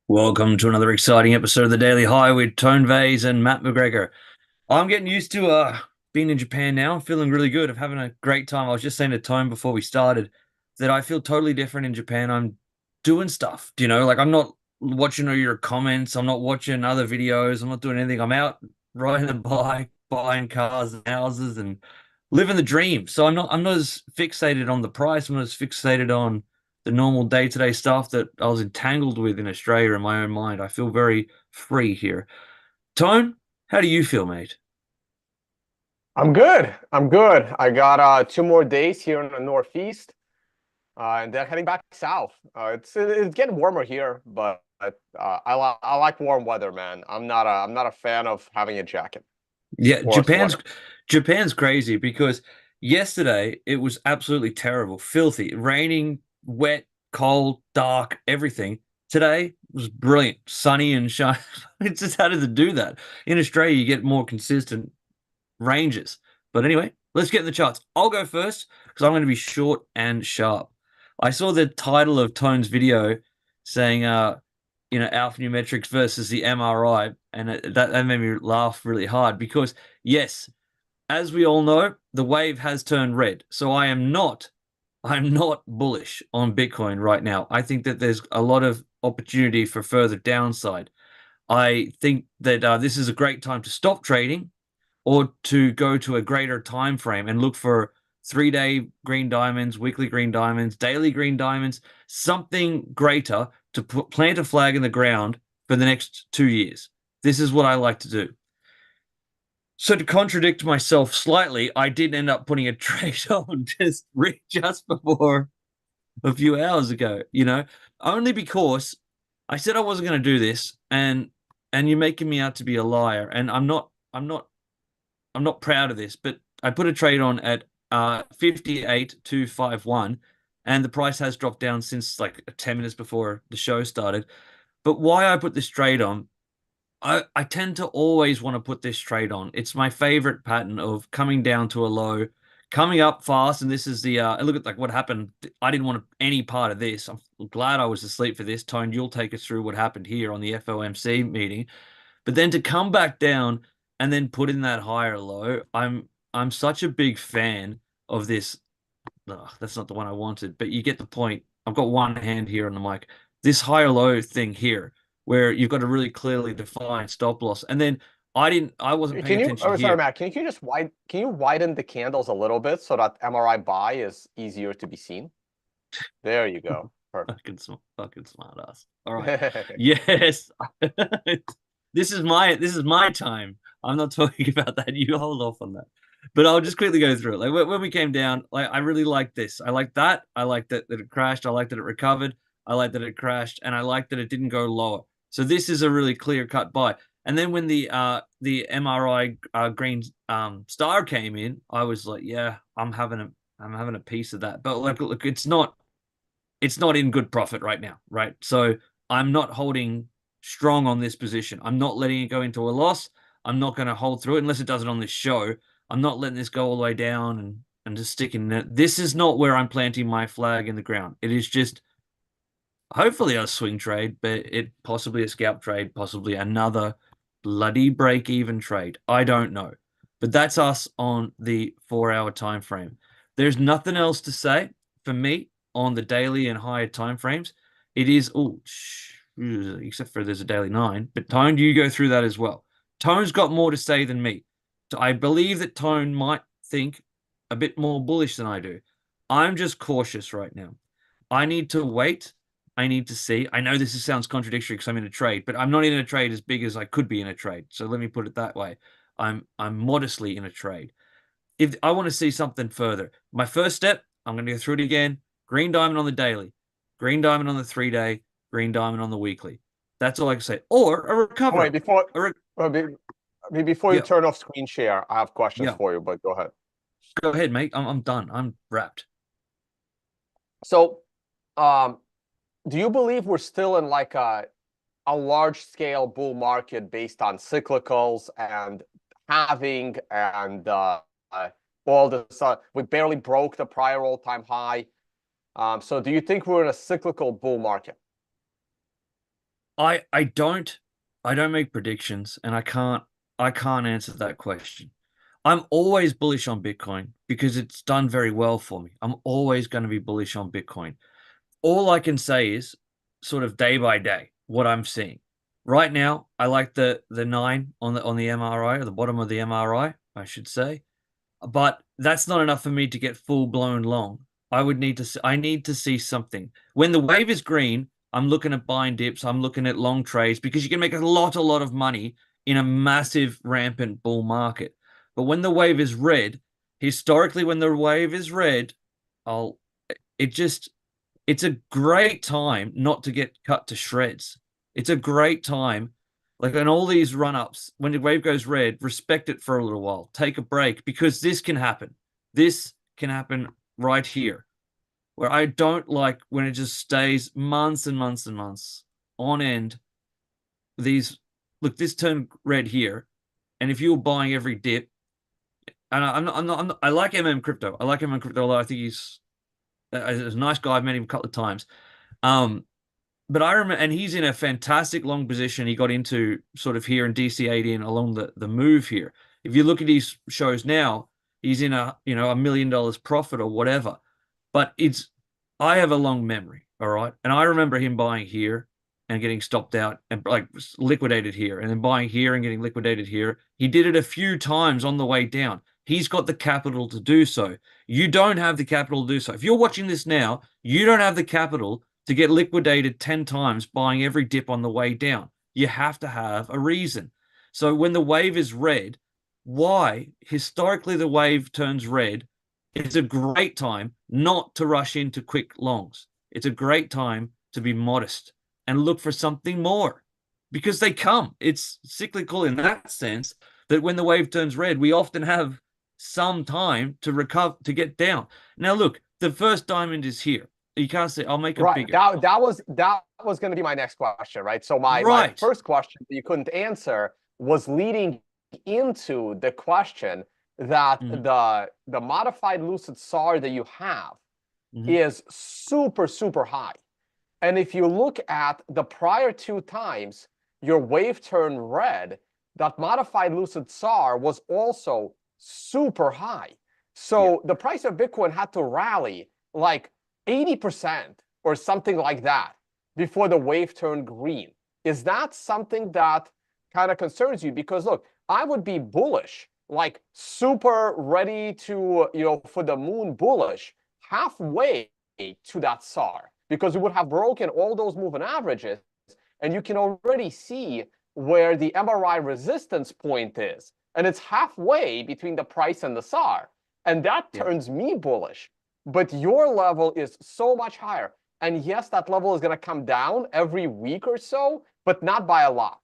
Welcome to another exciting episode of the Daily High with Tone Vase and Matt McGregor. I'm getting used to being in Japan now. I'm feeling really good. I'm having a great time. I was just saying to Tone before we started that I feel totally different in Japan. I'm doing stuff, like I'm not watching all your comments. I'm not watching other videos. I'm not doing anything. I'm out riding a bike, buying cars and houses and living the dream. So I'm not as fixated on the price. I'm not as fixated on the normal day-to-day stuff that I was entangled with in Australia in my own mind. I feel very free here. Tone, how do you feel, mate? I'm good. I'm good. I got 2 more days here in the Northeast, and then heading back south. It's getting warmer here, but I like warm weather, man. I'm not a fan of having a jacket Yeah, or a Japan's sweater. Japan's crazy because yesterday it was absolutely terrible, filthy, raining, wet, cold, dark, everything. Today was brilliant, sunny and shiny. It's just how does it do that? In Australia, you get more consistent ranges. But anyway, let's get in the charts. I'll go first because I'm going to be short and sharp. I saw the title of Tone's video saying, alphanumetrics versus the MRI, and that made me laugh really hard because, yes, as we all know, the wave has turned red. So I'm not bullish on Bitcoin right now. I think that there's a lot of opportunity for further downside. I think that this is a great time to stop trading or to go to a greater time frame and look for 3-day green diamonds, weekly green diamonds, daily green diamonds, something greater to plant a flag in the ground for the next 2 years. This is what I like to do. So to contradict myself slightly, I did end up putting a trade on just before a few hours ago, only because I said I wasn't going to do this, and you're making me out to be a liar, and I'm not proud of this, but I put a trade on at 58,251, and the price has dropped down since like 10 minutes before the show started. But why I put this trade on, I tend to always want to put this trade on. It's my favorite pattern of coming down to a low, coming up fast, and this is the look at like what happened. I didn't want any part of this. I'm glad I was asleep for this. Tone, you'll take us through what happened here on the FOMC meeting. But then to come back down and then put in that higher low, I'm such a big fan of this. Ugh, that's not the one I wanted, but you get the point. I've got one hand here on the mic. This higher low thing here, where you've got a really clearly defined stop loss, and then I wasn't paying Can you? attention Oh, sorry, here. Matt. Can you widen the candles a little bit so that MRI buy is easier to be seen? There you go. Perfect. Fucking smart ass. All right. Yes. This is my time. I'm not talking about that. You hold off on that. But I'll just quickly go through it. Like when we came down, like I really like this. I like that. I like that it crashed. I like that it recovered. I like that it crashed, and I like that it didn't go lower. So this is a really clear cut buy. And then when the MRI green star came in, I was like, yeah, I'm having a piece of that. But like, look, it's not in good profit right now, right? So I'm not holding strong on this position. I'm not letting it go into a loss. I'm not going to hold through it unless it does it on this show. I'm not letting this go all the way down and just sticking it. This is not where I'm planting my flag in the ground. It is just hopefully a swing trade, but it possibly a scalp trade, possibly another bloody break even trade. I don't know. But that's us on the 4 hour time frame. There's nothing else to say for me on the daily and higher time frames. It is except for there's a daily 9. But Tone, you go through that as well. Tone's got more to say than me. I believe that Tone might think a bit more bullish than I do. I'm just cautious right now. I need to wait. I need to see. I know this sounds contradictory because I'm in a trade, but I'm not in a trade as big as I could be in a trade. So let me put it that way. I'm modestly in a trade. If I want to see something further, my first step, I'm going to go through it again. Green diamond on the daily, green diamond on the 3-day, green diamond on the weekly. That's all I can say. Or a Oh, wait, recovery. uh, before you Yeah, turn off screen share, I have questions yeah. for you, but go ahead. Go ahead, mate. I'm done. I'm wrapped. So, um, do you believe we're still in like a large scale bull market based on cyclicals and halving and all this? We barely broke the prior all-time high. So do you think we're in a cyclical bull market? I don't make predictions, and I can't answer that question. I'm always bullish on Bitcoin because it's done very well for me. I'm always going to be bullish on Bitcoin. All I can say is sort of day by day what I'm seeing. Right now, I like the 9 on the MRI, or the bottom of the MRI, I should say. But that's not enough for me to get full blown long. I need to see something. When the wave is green, I'm looking at buying dips, I'm looking at long trades because you can make a lot of money in a massive rampant bull market. But when the wave is red, historically when the wave is red, I'll it just it's a great time not to get cut to shreds. It's a great time. Like in all these run ups, when the wave goes red, respect it for a little while. Take a break because this can happen. This can happen right here, where I don't like when it just stays months and months and months on end. These look, this turned red here. And if you were buying every dip, and I like Crypto. I like Crypto, although I think he's a nice guy. I've met him a couple of times. Um, but I remember, and he's in a fantastic long position. He got into sort of here in DC80 along the move here. If you look at his shows now, he's in $1 million profit or whatever. But I have a long memory, all right, and I remember him buying here and getting stopped out and like liquidated here, and then buying here and getting liquidated here. He did it a few times on the way down. He's got the capital to do so. You don't have the capital to do so. If you're watching this now, you don't have the capital to get liquidated 10 times buying every dip on the way down. You have to have a reason. So when the wave is red, why historically the wave turns red? It's a great time not to rush into quick longs. It's a great time to be modest and look for something more because they come. It's cyclical in that sense that when the wave turns red, we often have some time to recover, to get down. Now, look, the first diamond is here. You can't say, I'll make it Right. bigger. That was going to be my next question, right? So my Right. first question that you couldn't answer was leading into the question that Mm-hmm. the modified lucid SAR that you have Mm-hmm. is super, super high. And if you look at the prior 2 times your wave turned red, that modified lucid SAR was also super high. Yeah. So the price of Bitcoin had to rally like 80% or something like that before the wave turned green. Is that something that kind of concerns you? Because look, I would be bullish, like super ready to, for the moon bullish halfway to that SAR because we would have broken all those moving averages. And you can already see where the MRI resistance point is. And it's halfway between the price and the SAR. And that Yeah. turns me bullish. But your level is so much higher. And yes, that level is going to come down every week or so, but not by a lot.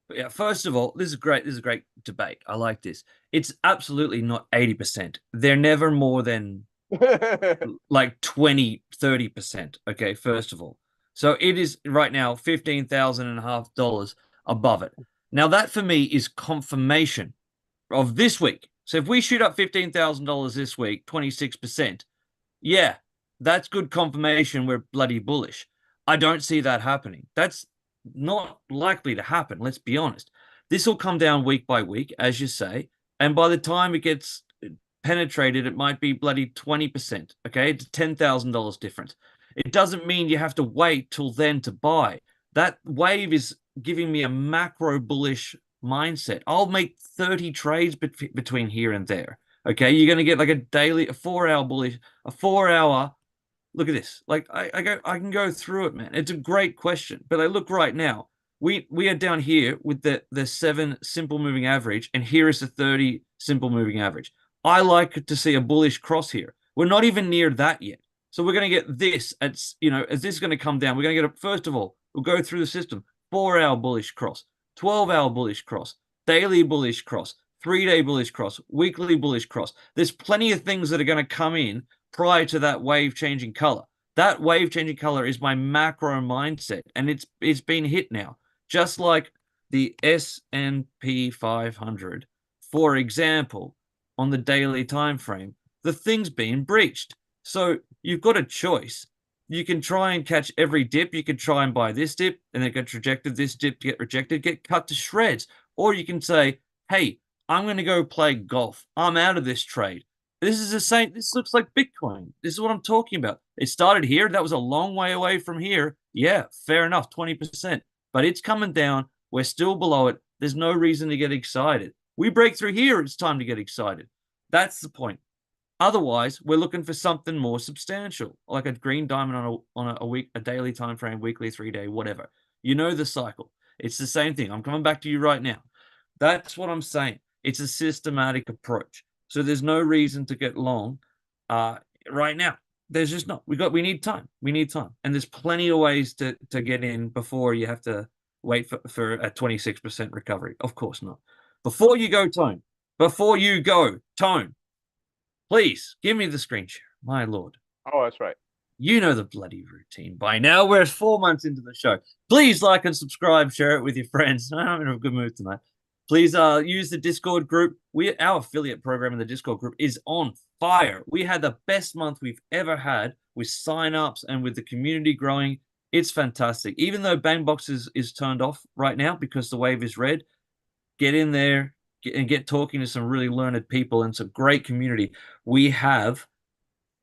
But yeah, first of all, this is great. This is a great debate. I like this. It's absolutely not 80%. They're never more than like 20, 30%. Okay, first of all. So it is right now $15,500 above it. Now that for me is confirmation of this week. So if we shoot up $15,000 this week, 26%, yeah, that's good confirmation we're bloody bullish. I don't see that happening. That's not likely to happen, let's be honest. This will come down week by week, as you say, and by the time it gets penetrated, it might be bloody 20%. Okay, it's $10,000 difference. It doesn't mean you have to wait till then to buy. That wave is giving me a macro bullish mindset. I'll make 30 trades between here and there. Okay, you're going to get like a 4-hour bullish, a 4-hour. Look at this. Like I can go through it, man. It's a great question, but I look right now. We are down here with the 7 simple moving average, and here is the 30 simple moving average. I like to see a bullish cross here. We're not even near that yet. So we're going to get this as this is going to come down. We're going to get it. First of all, we'll go through the system. 4-hour bullish cross, 12-hour bullish cross, daily bullish cross, 3-day bullish cross, weekly bullish cross. There's plenty of things that are going to come in prior to that wave changing color. That wave changing color is my macro mindset, and it's been hit now. Just like the S&P 500, for example, on the daily time frame, the thing's been breached. So you've got a choice. You can try and catch every dip. You can try and buy this dip and then get rejected, this dip get rejected, get cut to shreds. Or you can say, hey, I'm going to go play golf. I'm out of this trade. This is the same. This looks like Bitcoin. This is what I'm talking about. It started here. That was a long way away from here. Yeah, fair enough, 20%. But it's coming down. We're still below it. There's no reason to get excited. We break through here. It's time to get excited. That's the point. Otherwise, we're looking for something more substantial, like a green diamond on a week, a daily time frame, weekly, 3-day, whatever. You know the cycle. It's the same thing. I'm coming back to you right now. That's what I'm saying. It's a systematic approach. So there's no reason to get long right now. There's just not. We need time. We need time. And there's plenty of ways to get in before you have to wait for a 26% recovery. Of course not. Before you go, Tone. Before you go, Tone. Please give me the screen share, my lord. Oh, that's right. You know the bloody routine by now. We're 4 months into the show. Please like and subscribe, share it with your friends. I'm in a good mood tonight. Please use the Discord group. Our affiliate program in the Discord group is on fire. We had the best month we've ever had with signups and with the community growing. It's fantastic. Even though Bangbox is turned off right now because the wave is red, get in there and get talking to some really learned people and some great community. We have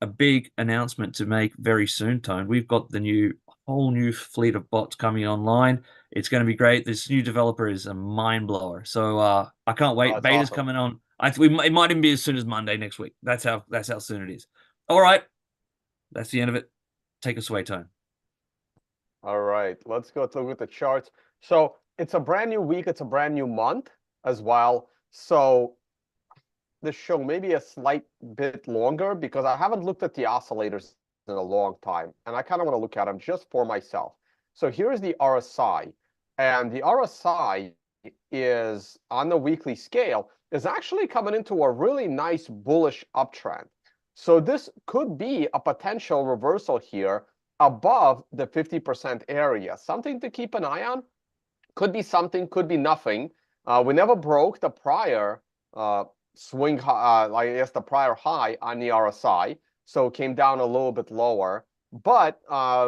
a big announcement to make very soon, Tone. We've got the whole new fleet of bots coming online. It's going to be great. This new developer is a mind blower. So I can't wait. Oh, that's Beta's awesome. coming on. It might even be as soon as Monday next week. That's how soon it is. All right. That's the end of it. Take us away, Tone. All right, let's go look at the charts. So it's a brand new week. It's a brand new month as well. So this show maybe a slight bit longer because I haven't looked at the oscillators in a long time. And I kind of want to look at them just for myself. So here's the RSI. And the RSI is on the weekly scale is actually coming into a really nice bullish uptrend. So this could be a potential reversal here above the 50% area. Something to keep an eye on. Could be something, could be nothing. We never broke the prior swing, I guess the prior high on the RSI. So it came down a little bit lower. But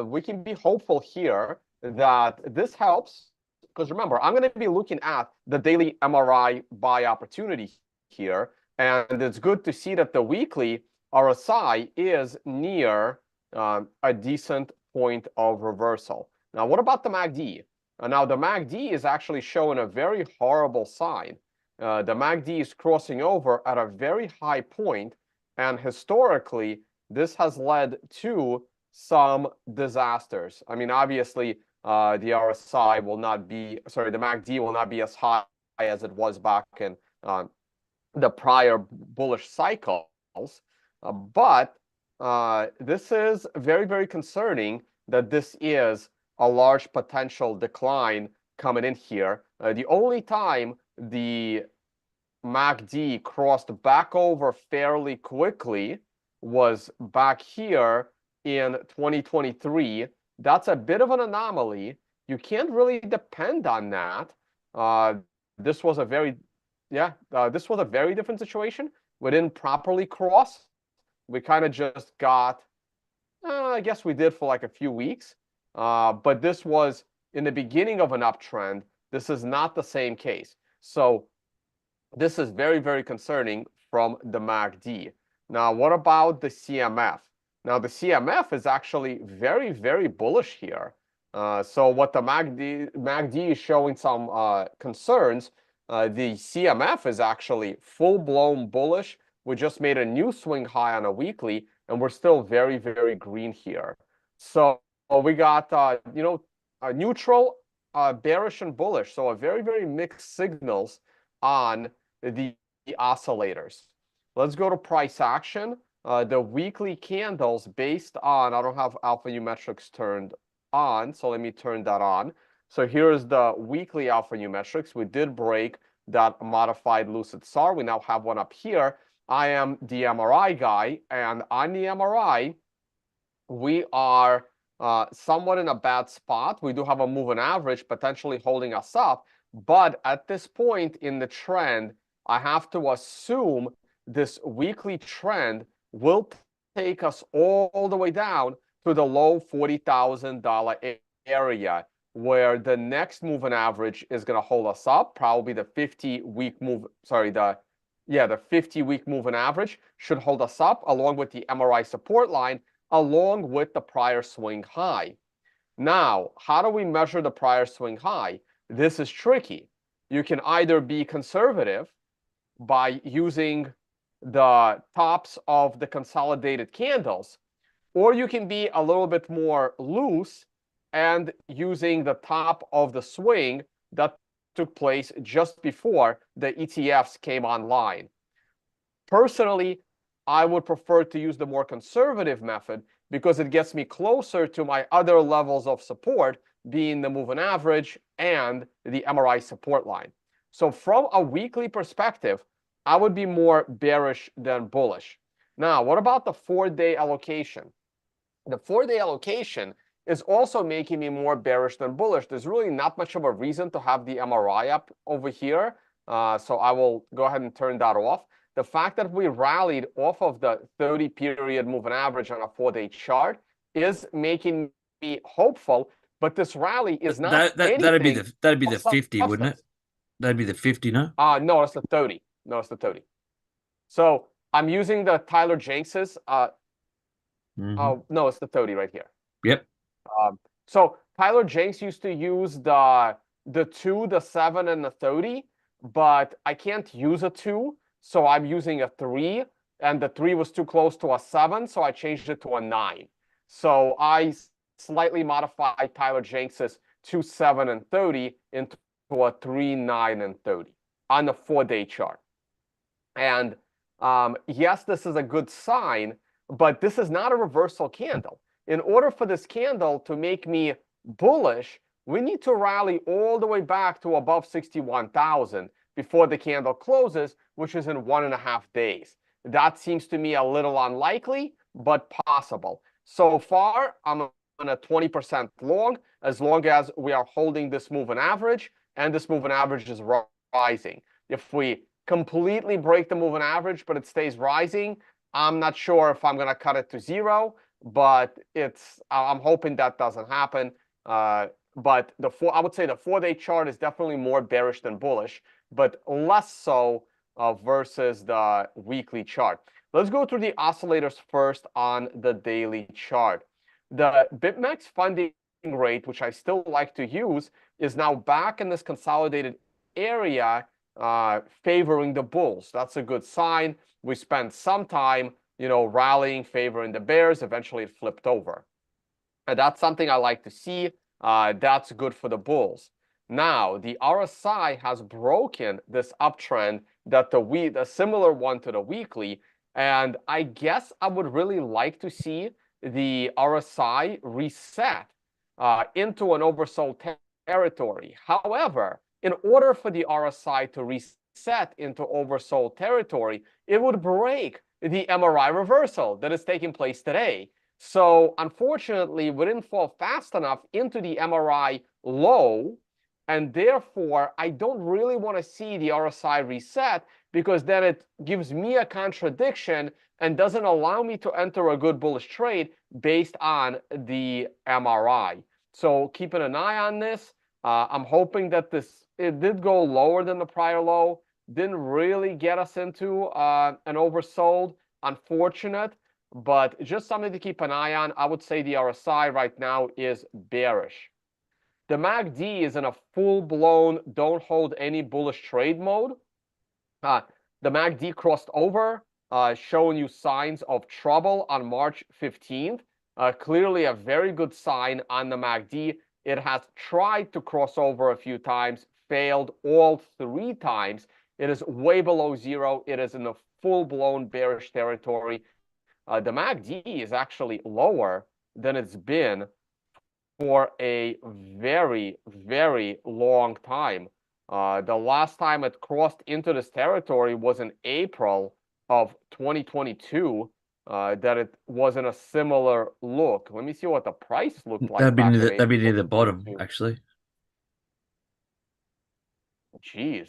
we can be hopeful here that this helps. Because remember, I'm going to be looking at the daily MRI buy opportunity here. And it's good to see that the weekly RSI is near a decent point of reversal. Now, what about the MACD? Now, the MACD is actually showing a very horrible sign. The MACD is crossing over at a very high point, and historically, this has led to some disasters. I mean, obviously, the RSI will not be, sorry, the MACD will not be as high as it was back in the prior bullish cycles, but this is very, very concerning that this is a large potential decline coming in here. The only time the MACD crossed back over fairly quickly was back here in 2023. That's a bit of an anomaly. You can't really depend on that. This was a very, this was a very different situation. We didn't properly cross. We kind of just got, I guess we did for like a few weeks. But this was in the beginning of an uptrend. This is not the same case. So this is very, very concerning from the MACD. Now, what about the CMF? Now, the CMF is actually very, very bullish here. So what the MACD is showing some concerns. The CMF is actually full-blown bullish. We just made a new swing high on a weekly, and we're still very, very green here. So we got, a neutral, bearish, and bullish. So a very, very mixed signals on the oscillators. Let's go to price action. The weekly candles based on, I don't have AlphanumetriX turned on, so let me turn that on. So here's the weekly AlphanumetriX. We did break that modified Lucid SAR. We now have one up here. I am the MRI guy, and on the MRI, we are somewhat in a bad spot. We do have a moving average potentially holding us up, but at this point in the trend, I have to assume this weekly trend will take us all the way down to the low $40,000 area, where the next moving average is going to hold us up. Probably the 50-week move, sorry, the 50-week moving average should hold us up, along with the MRI support line, along with the prior swing high. Now, how do we measure the prior swing high? This is tricky. You can either be conservative by using the tops of the consolidated candles, or you can be a little bit more loose and using the top of the swing that took place just before the ETFs came online. Personally, I would prefer to use the more conservative method because it gets me closer to my other levels of support, being the moving average and the MRI support line. So from a weekly perspective, I would be more bearish than bullish. Now, what about the 4-day allocation? The 4-day allocation is also making me more bearish than bullish. There's really not much of a reason to have the MRI up over here. So I will go ahead and turn that off. The fact that we rallied off of the 30-period moving average on a 4-day chart is making me hopeful. But this rally is not that'd be anything the of 50, wouldn't it? substance. That'd be the 50, no? No, it's the 30. No, it's the 30. So I'm using the Tyler Jenks's. No, it's the 30 right here. Yep. So Tyler Jenks used to use the 2, the 7, and the 30, but I can't use a 2, so I'm using a 3, and the 3 was too close to a 7, so I changed it to a 9. So I slightly modified Tyler Jenks's 2, 7, and 30 into a 3, 9, and 30 on the 4-day chart. And yes, this is a good sign, but this is not a reversal candle. In order for this candle to make me bullish, we need to rally all the way back to above 61,000 before the candle closes, which is in 1.5 days. That seems to me a little unlikely, but possible. So far, I'm on a 20% long, as long as we are holding this moving average, and this moving average is rising. If we completely break the moving average, but it stays rising, I'm not sure if I'm going to cut it to 0, but I'm hoping that doesn't happen. But I would say the 4-day chart is definitely more bearish than bullish, but less so versus the weekly chart. Let's go through the oscillators first on the daily chart. The BitMEX funding rate, which I still like to use, is now back in this consolidated area, favoring the bulls. That's a good sign. We spent some time rallying, favoring the bears. Eventually, it flipped over. And that's something I like to see. That's good for the bulls. Now, the RSI has broken this uptrend the similar one to the weekly. And I guess I would really like to see the RSI reset into an oversold territory. However, in order for the RSI to reset into oversold territory, it would break the MRI reversal that is taking place today. So unfortunately, we didn't fall fast enough into the MRI low, and therefore I don't really want to see the RSI reset, because then it gives me a contradiction and doesn't allow me to enter a good bullish trade based on the MRI. So keeping an eye on this. I'm hoping that it did go lower than the prior low. Didn't really get us into an oversold. Unfortunate, but just something to keep an eye on. I would say the RSI right now is bearish. The MACD is in a full-blown don't hold any bullish trade mode. The MACD crossed over, showing you signs of trouble on March 15th. Clearly a very good sign on the MACD. It has tried to cross over a few times, failed all 3 times. It is way below 0. It is in a full-blown bearish territory. The MACD is actually lower than it's been for a very, very long time. The last time it crossed into this territory was in April of 2022, that it was in a similar look. Let me see what the price looked like back in April. That'd be near the bottom, actually. Jeez.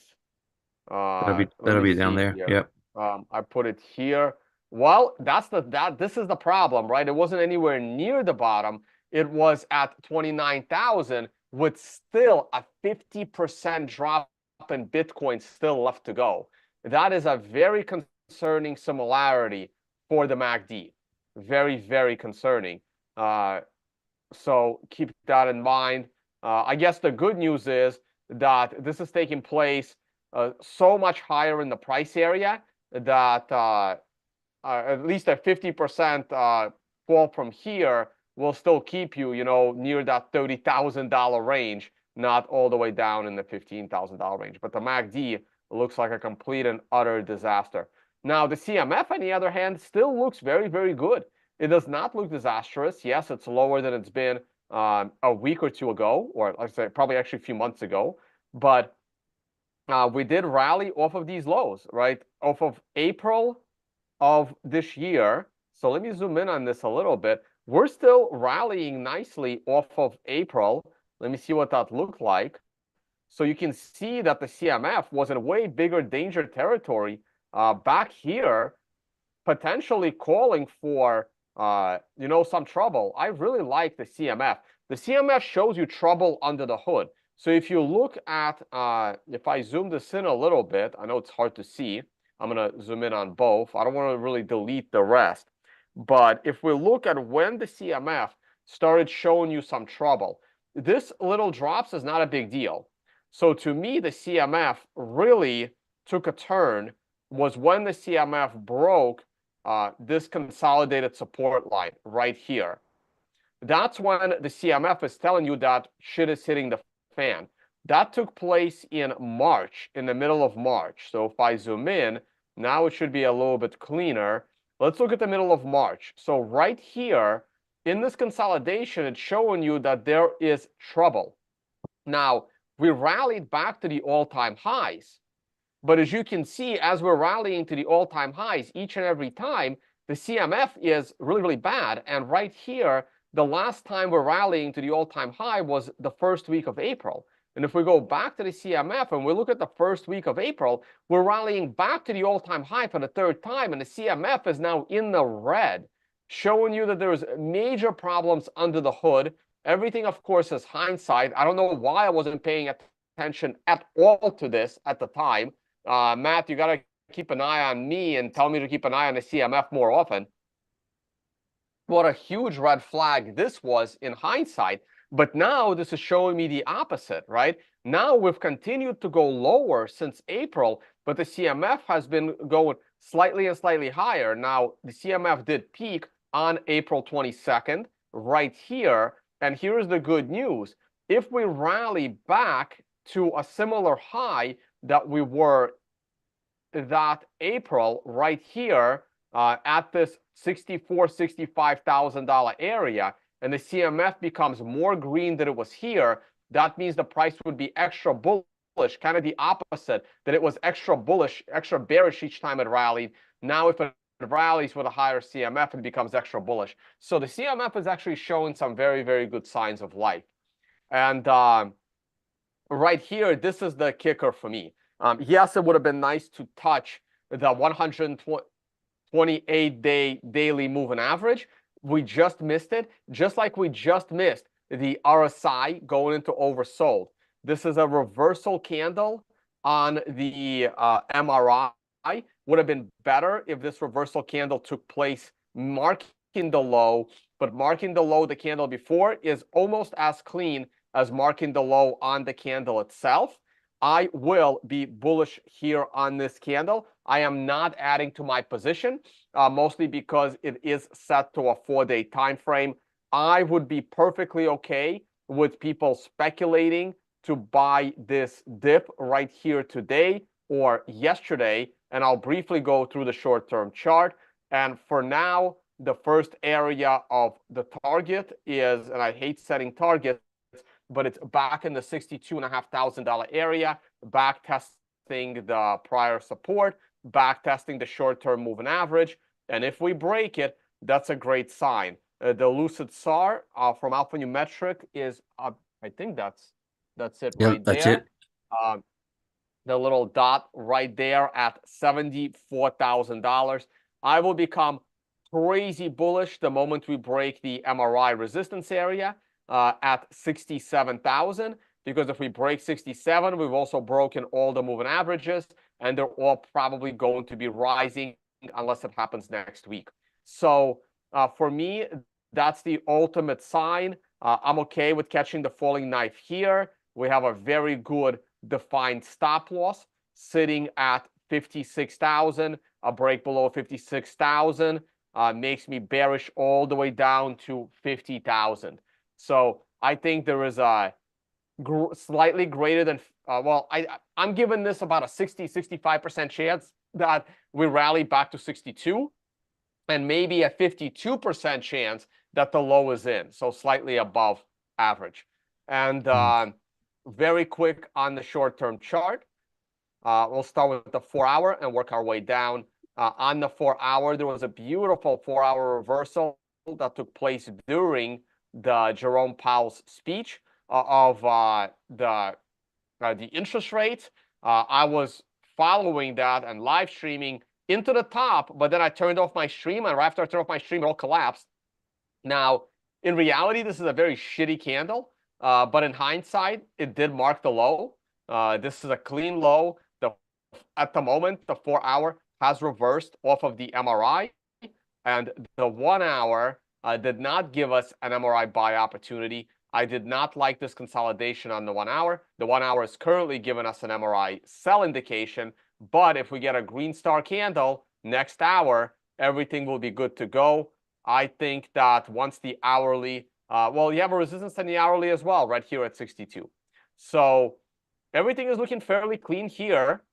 That'll be down there. Here. Yep. I put it here. Well, this is the problem, right? It wasn't anywhere near the bottom. It was at 29,000 with still a 50% drop in Bitcoin still left to go. That is a very concerning similarity for the MACD. Very, very concerning. So keep that in mind. I guess the good news is that this is taking place so much higher in the price area that at least a 50% fall from here will still keep you, near that $30,000 range, not all the way down in the $15,000 range. But the MACD looks like a complete and utter disaster. Now, the CMF, on the other hand, still looks very, very good. It does not look disastrous. Yes, it's lower than it's been a week or two ago, or I'd say probably actually a few months ago. But we did rally off of these lows, right? Off of April of this year. So let me zoom in on this a little bit. We're still rallying nicely off of April. Let me see what that looked like. So you can see that the CMF was in way bigger danger territory back here, potentially calling for some trouble. I really like the CMF. The CMF shows you trouble under the hood. So if you look at, if I zoom this in a little bit, I know it's hard to see. I'm going to zoom in on both. I don't want to really delete the rest. But if we look at when the CMF started showing you some trouble, this little drops is not a big deal. So to me, the CMF really took a turn was when the CMF broke this consolidated support line right here. That's when the CMF is telling you that shit is hitting the fan. That took place in March, in the middle of March. So if I zoom in, now it should be a little bit cleaner. Let's look at the middle of March. So right here, in this consolidation, it's showing you that there is trouble. Now, we rallied back to the all-time highs. But as you can see, as we're rallying to the all-time highs each and every time, the CMF is really, really bad. And right here, the last time we're rallying to the all-time high was the first week of April. And if we go back to the CMF and we look at the first week of April, we're rallying back to the all-time high for the third time. And the CMF is now in the red, showing you that there's major problems under the hood. Everything, of course, is hindsight. I don't know why I wasn't paying attention at all to this at the time. Matt, you got to keep an eye on me and tell me to keep an eye on the CMF more often. What a huge red flag this was in hindsight. But now this is showing me the opposite, right? Now we've continued to go lower since April, but the CMF has been going slightly and slightly higher. Now, the CMF did peak on April 22nd right here. And here's the good news. If we rally back to a similar high that we were that April right here at this $65,000 area, and the CMF becomes more green than it was here, that means the price would be extra bullish, kind of the opposite, that it was extra bullish, extra bearish each time it rallied. Now if it rallies with a higher CMF, it becomes extra bullish. So the CMF is actually showing some very, very good signs of life. And right here, this is the kicker for me. Yes, it would have been nice to touch the 128-day daily moving average. We just missed it, just like we just missed the RSI going into oversold. This is a reversal candle on the MRI. Would have been better if this reversal candle took place marking the low, but marking the low the candle before is almost as clean as marking the low on the candle itself. I will be bullish here on this candle. I am not adding to my position, mostly because it is set to a 4-day time frame. I would be perfectly okay with people speculating to buy this dip right here today or yesterday, and I'll briefly go through the short-term chart. And for now, the first area of the target is, and I hate setting targets, but it's back in the $62,500 area, back testing the prior support, back testing the short-term moving average. And if we break it, that's a great sign. The Lucid SAR from AlphanumetriX is, I think that's it right that's there. it. The little dot right there at $74,000. I will become crazy bullish the moment we break the MRI resistance area at 67,000. Because if we break 67, we've also broken all the moving averages, and they're all probably going to be rising unless it happens next week. So for me, that's the ultimate sign. I'm okay with catching the falling knife here. We have a very good defined stop loss sitting at 56,000. A break below 56,000 makes me bearish all the way down to 50,000. So I think there is a slightly greater than, well, I'm giving this about a 60-65% chance that we rally back to 62, and maybe a 52% chance that the low is in, so slightly above average. And very quick on the short-term chart. We'll start with the 4-hour and work our way down. On the 4-hour, there was a beautiful 4-hour reversal that took place during the Jerome Powell's speech of the interest rates. I was following that and live streaming into the top, but then I turned off my stream, and right after I turned off my stream, it all collapsed. Now, in reality, this is a very shitty candle, but in hindsight, it did mark the low. This is a clean low. At the moment, the 4-hour has reversed off of the MRI, and the 1-hour did not give us an MRI buy opportunity. I did not like this consolidation on the 1-hour. The 1-hour is currently giving us an MRI sell indication, but if we get a green star candle next hour, everything will be good to go. I think that once the hourly, well, you have a resistance in the hourly as well, right here at 62. So everything is looking fairly clean here.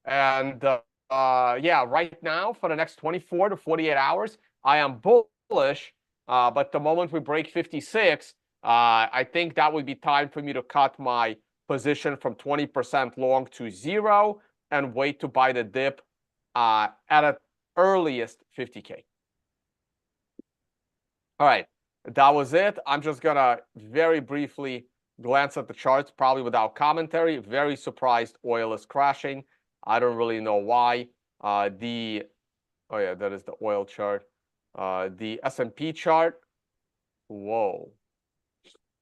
And yeah, right now for the next 24 to 48 hours, I am bullish. But the moment we break 56, I think that would be time for me to cut my position from 20% long to 0 and wait to buy the dip at an earliest 50K. All right, that was it. I'm just going to very briefly glance at the charts, probably without commentary. Very surprised oil is crashing. I don't really know why. Oh yeah, that is the oil chart. The S&P chart. Whoa.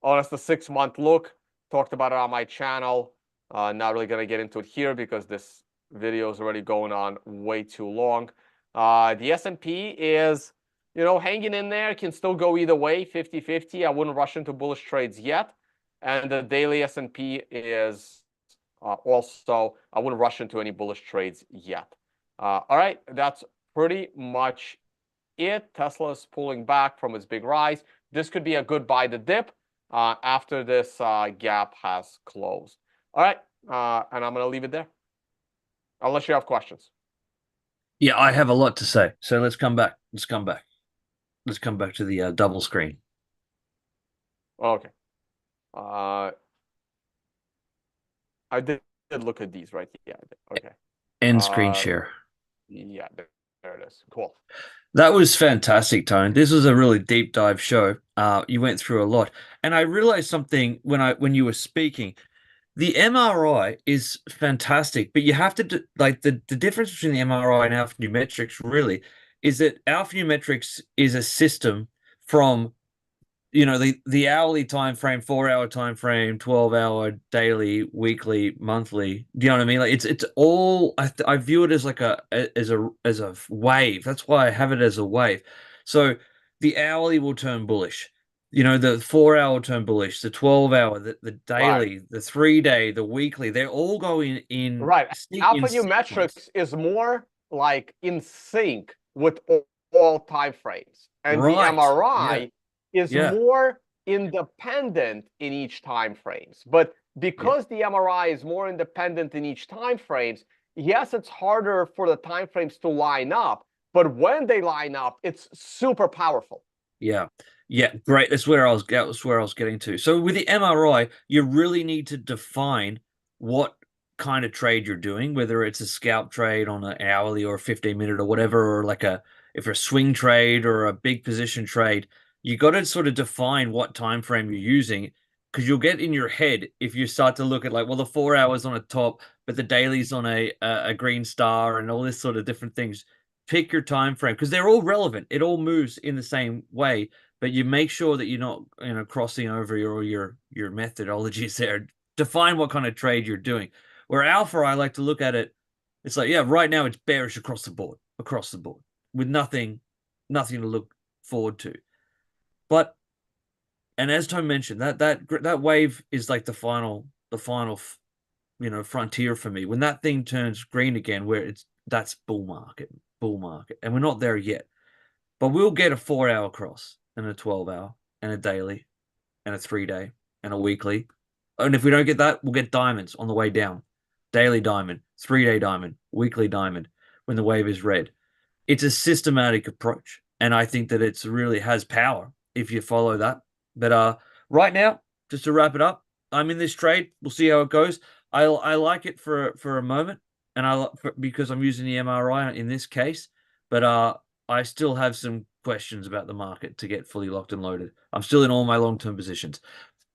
Oh, that's the 6-month look. Talked about it on my channel. Not really going to get into it here because this video is already going on way too long. The S&P is, you know, hanging in there. Can still go either way, 50-50. I wouldn't rush into bullish trades yet. And the daily S&P is also, I wouldn't rush into any bullish trades yet. All right, that's pretty much it. Tesla is pulling back from its big rise. This could be a good buy the dip after this gap has closed. All right, and I'm going to leave it there. Unless you have questions. Yeah, I have a lot to say. So let's come back. Let's come back. Let's come back to the double screen. Okay. I did look at these, right? Yeah. Okay. End screen share. Yeah, there it is. Cool. That was fantastic, Tone. This was a really deep dive show. You went through a lot, and I realized something when you were speaking. The MRI is fantastic, but you have to like the difference between the MRI and AlphanumetriX really is that AlphanumetriX is a system from, you know, the hourly time frame, 4-hour time frame, 12-hour, daily, weekly, monthly. Do you know what I mean? Like it's all I view it as like as a wave. That's why I have it as a wave. So the hourly will turn bullish. You know, the 4-hour turn bullish, the 12-hour, the daily, the 3-day, the weekly, they're all going in. Right. In AlphanumetriX is more like in sync with all time frames. And the MRI is more independent in each time frames. But because the MRI is more independent in each time frames, yes, it's harder for the time frames to line up. But when they line up, it's super powerful. Yeah. Yeah, great. That's where I was getting to. So with the MRI, you really need to define what kind of trade you're doing, whether it's a scalp trade on an hourly or a 15-minute or whatever, or like if a swing trade or a big position trade. You got to sort of define what time frame you're using, because you'll get in your head if you start to look at like, well, the 4 hours on a top, but the daily's on a green star and all this sort of different things. pick your time frame because they're all relevant. It all moves in the same way, but you make sure that you're not, crossing over your methodologies there. Define what kind of trade you're doing. Where alpha, I like to look at it. It's like, yeah, right now it's bearish across the board, with nothing to look forward to. But and as Tom mentioned, that wave is like the final frontier for me. When that thing turns green again, where that's bull market, and we're not there yet. But we'll get a 4-hour cross and a 12-hour and a daily and a 3-day and a weekly. And if we don't get that, we'll get diamonds on the way down. Daily diamond, 3-day diamond, weekly diamond when the wave is red. It's a systematic approach, and I think that it's really has power if you follow that. But right now, just to wrap it up, I'm in this trade. We'll see how it goes. I like it for a moment, and because I'm using the MRI in this case, but I still have some questions about the market to get fully locked and loaded. I'm still in all my long-term positions.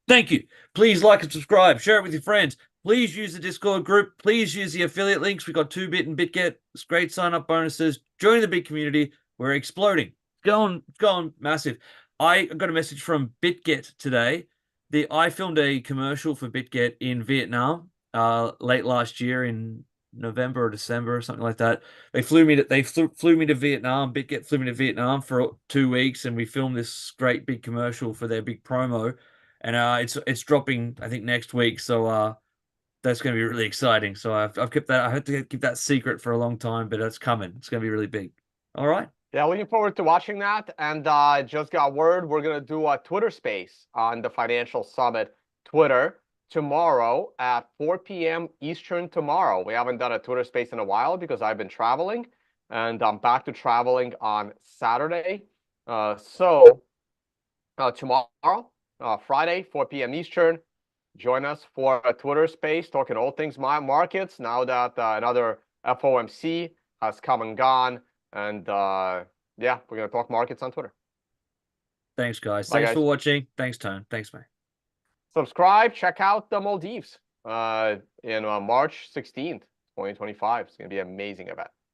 Thank you. Please like and subscribe. Share it with your friends. Please use the Discord group. Please use the affiliate links. We got 2bit and BitGet. It's great sign-up bonuses. Join the big community. We're exploding. It's going massive. I got a message from BitGet today. I filmed a commercial for BitGet in Vietnam late last year in November or December or something like that. They flew me to Vietnam. BitGet flew me to Vietnam for 2 weeks, and we filmed this great big commercial for their big promo. And it's dropping, I think, next week. So that's going to be really exciting. So I've kept that. I had to keep that secret for a long time, but it's coming. It's going to be really big. All right. Yeah, looking forward to watching that. And just got word we're gonna do a Twitter space on the Financial Summit Twitter tomorrow at 4 p.m. Eastern tomorrow. We haven't done a Twitter space in a while because I've been traveling, and I'm back to traveling on Saturday. So tomorrow, Friday, 4 p.m. Eastern, join us for a Twitter space talking all things markets now that another FOMC has come and gone. And yeah, we're going to talk markets on Twitter. Thanks, guys. Bye, Thanks guys. for watching. Thanks, Tone. Thanks, mate. Subscribe. Check out the Maldives in March 16th, 2025. It's going to be an amazing event.